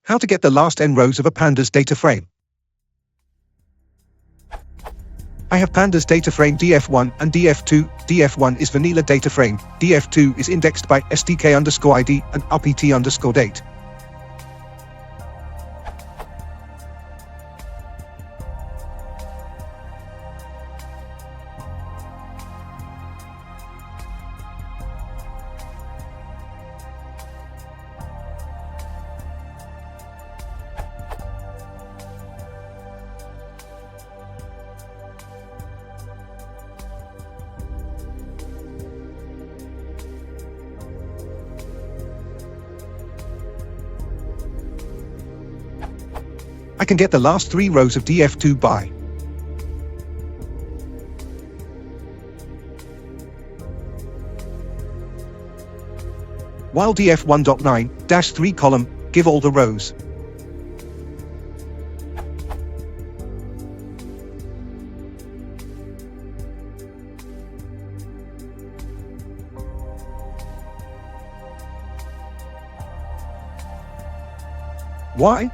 How to get the last n rows of a Pandas data frame. I have Pandas data frame df1 and df2. df1 is vanilla data frame, df2 is indexed by stk_id and rpt_date. I can get the last 3 rows of df2 by while df1.9-3 column, give all the rows. Why?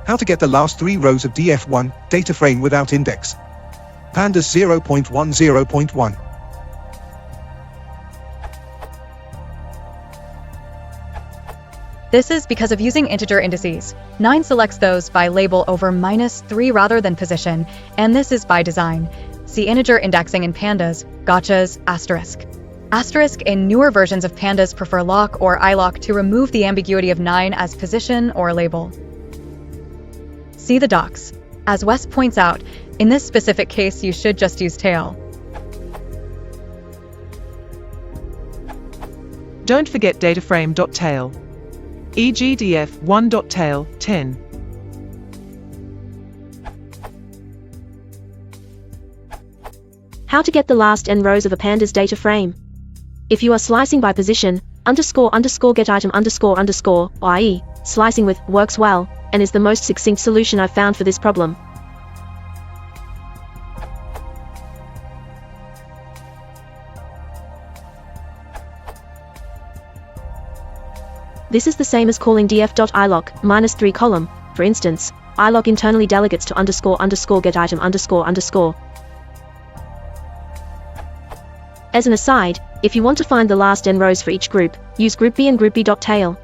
How to get the last 3 rows of df1 data frame without index. Pandas 0.10.1. This is because of using integer indices. 9 selects those by label over -3 rather than position, and this is by design. See integer indexing in Pandas, gotchas, asterisk. Asterisk in newer versions of Pandas prefer lock or ilock to remove the ambiguity of 9 as position or label. See the docs. As Wes points out, in this specific case you should just use tail. Don't forget DataFrame.tail, e.g. df1.tail 10. How to get the last n rows of a Pandas data frame. If you are slicing by position, __get_item__, i.e., slicing with, works well, and is the most succinct solution I've found for this problem. This is the same as calling df.ilock -3 column, for instance, ilock internally delegates to __get_item__. As an aside, if you want to find the last n rows for each group, use group B and group B.tail.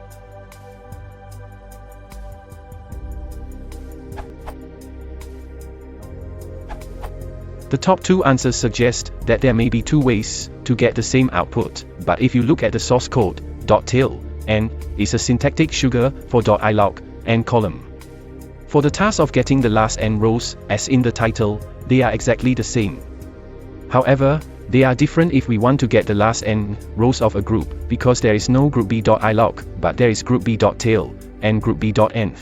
The top 2 answers suggest that there may be 2 ways to get the same output, but if you look at the source code, .tail, n is a syntactic sugar for .ilock, n column. For the task of getting the last n rows, as in the title, they are exactly the same. However, they are different if we want to get the last n rows of a group, because there is no group B.ilock, but there is group B.tail, and group B.env.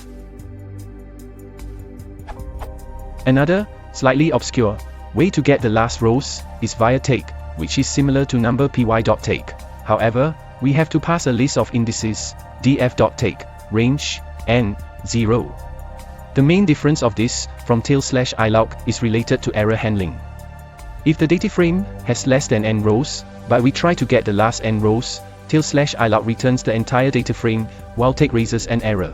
Another, slightly obscure, way to get the last rows is via take, which is similar to number py.take. However, we have to pass a list of indices, df.take, range, n, 0. The main difference of this, from tail/ilock, is related to error handling. If the data frame has less than n rows, but we try to get the last n rows, tail/ilock returns the entire data frame, while take raises an error.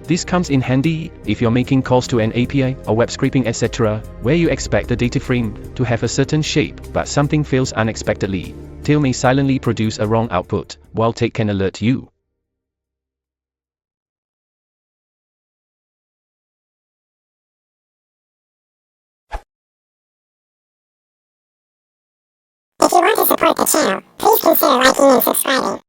This comes in handy if you're making calls to an API or web scraping etc., where you expect the data frame to have a certain shape but something fails unexpectedly. Tail may silently produce a wrong output, while take can alert you. If you want to support the channel, please consider liking and subscribing.